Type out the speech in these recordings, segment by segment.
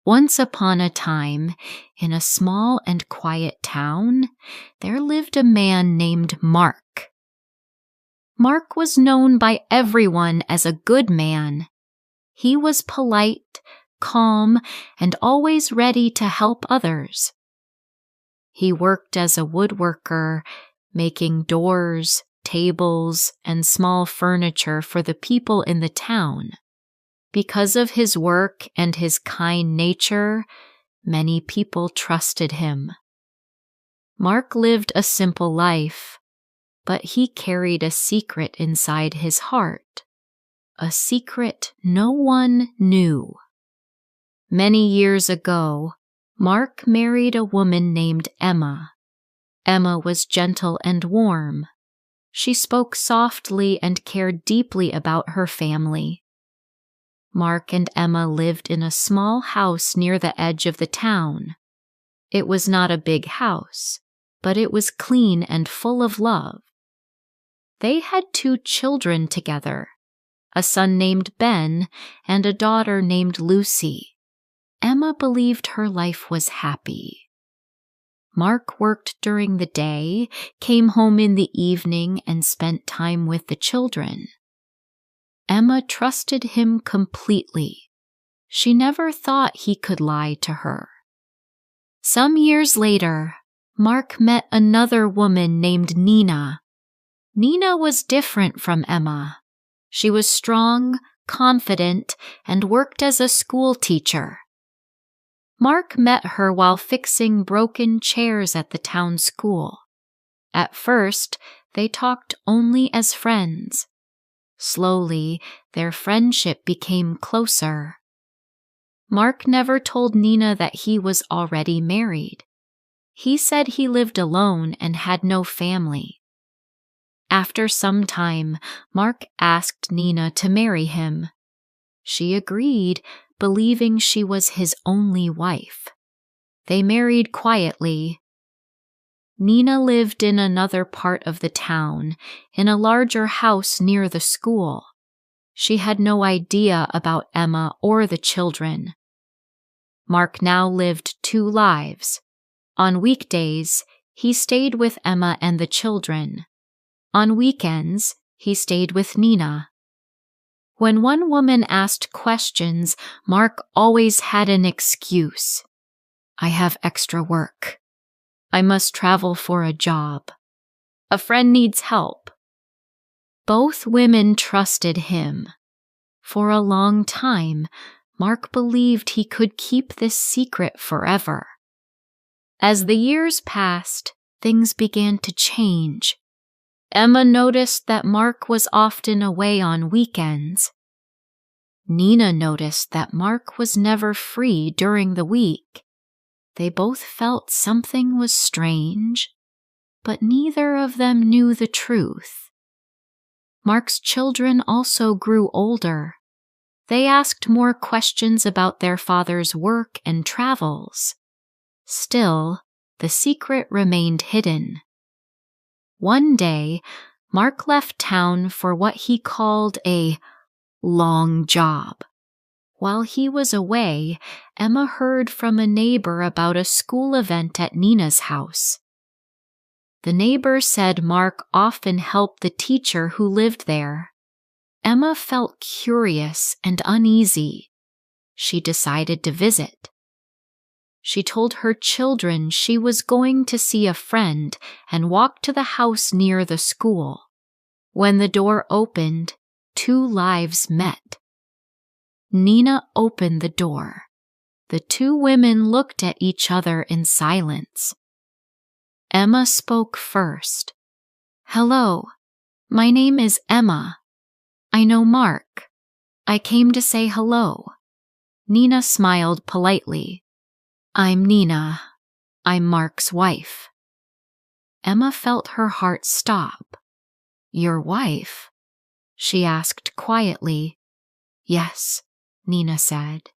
Once upon a time, in a small and quiet town, there lived a man named Mark. Mark was known by everyone as a good man. He was polite, calm, and always ready to help others. He worked as a woodworker, making doors, tables, and small furniture for the people in the town. Because of his work and his kind nature, many people trusted him. Mark lived a simple life, but he carried a secret inside his heart, a secret no one knew. Many years ago, Mark married a woman named Emma. Emma was gentle and warm. She spoke softly and cared deeply about her family. Mark and Emma lived in a small house near the edge of the town. It was not a big house, but it was clean and full of love. They had 2 children together, a son named Ben and a daughter named Lucy. Emma believed her life was happy. Mark worked during the day, came home in the evening, and spent time with the children. Emma trusted him completely. She never thought he could lie to her. Some years later, Mark met another woman named Nina. Nina was different from Emma. She was strong, confident, and worked as a school teacher. Mark met her while fixing broken chairs at the town school. At first, they talked only as friends. Slowly, their friendship became closer. Mark never told Nina that he was already married. He said he lived alone and had no family. After some time, Mark asked Nina to marry him. She agreed, believing she was his only wife. They married quietly. Nina lived in another part of the town, in a larger house near the school. She had no idea about Emma or the children. Mark now lived 2 lives. On weekdays, he stayed with Emma and the children. On weekends, he stayed with Nina. When one woman asked questions, Mark always had an excuse. I have extra work. I must travel for a job. A friend needs help. Both women trusted him. For a long time, Mark believed he could keep this secret forever. As the years passed, things began to change. Emma noticed that Mark was often away on weekends. Nina noticed that Mark was never free during the week. They both felt something was strange, but neither of them knew the truth. Mark's children also grew older. They asked more questions about their father's work and travels. Still, the secret remained hidden. One day, Mark left town for what he called a long job. While he was away, Emma heard from a neighbor about a school event at Nina's house. The neighbor said Mark often helped the teacher who lived there. Emma felt curious and uneasy. She decided to visit. She told her children she was going to see a friend and walked to the house near the school. When the door opened, 2 lives met. Nina opened the door. The 2 women looked at each other in silence. Emma spoke first. Hello, my name is Emma. I know Mark. I came to say hello. Nina smiled politely. I'm Nina. I'm Mark's wife. Emma felt her heart stop. Your wife? She asked quietly. Yes, Nina said.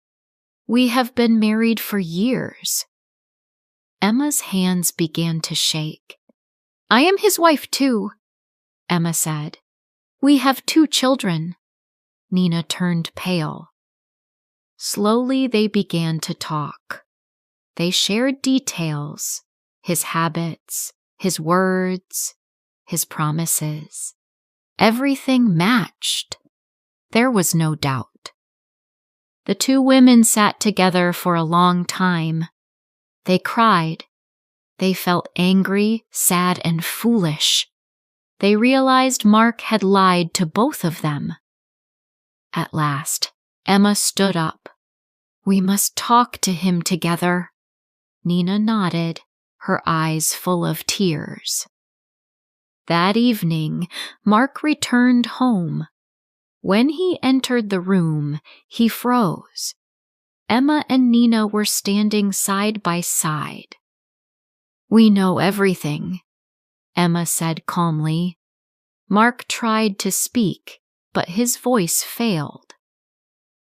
We have been married for years. Emma's hands began to shake. I am his wife too, Emma said. We have 2 children. Nina turned pale. Slowly they began to talk. They shared details, his habits, his words, his promises. Everything matched. There was no doubt. The two women sat together for a long time. They cried. They felt angry, sad, and foolish. They realized Mark had lied to both of them. At last, Emma stood up. "We must talk to him together." Nina nodded, her eyes full of tears. That evening, Mark returned home. When he entered the room, he froze. Emma and Nina were standing side by side. "We know everything," Emma said calmly. Mark tried to speak, but his voice failed.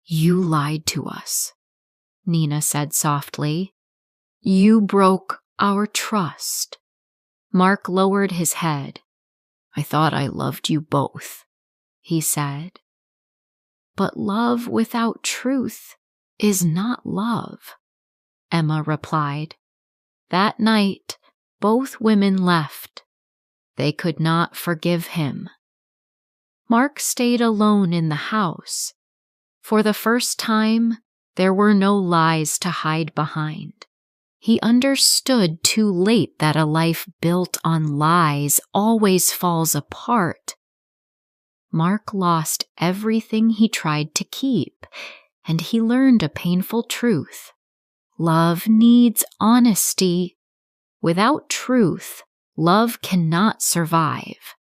"You lied to us," Nina said softly. "You broke our trust." Mark lowered his head. "I thought I loved you both," he said. "But love without truth is not love," Emma replied. That night, both women left. They could not forgive him. Mark stayed alone in the house. For the first time, there were no lies to hide behind. He understood too late that a life built on lies always falls apart. Mark lost everything he tried to keep, and he learned a painful truth. Love needs honesty. Without truth, love cannot survive.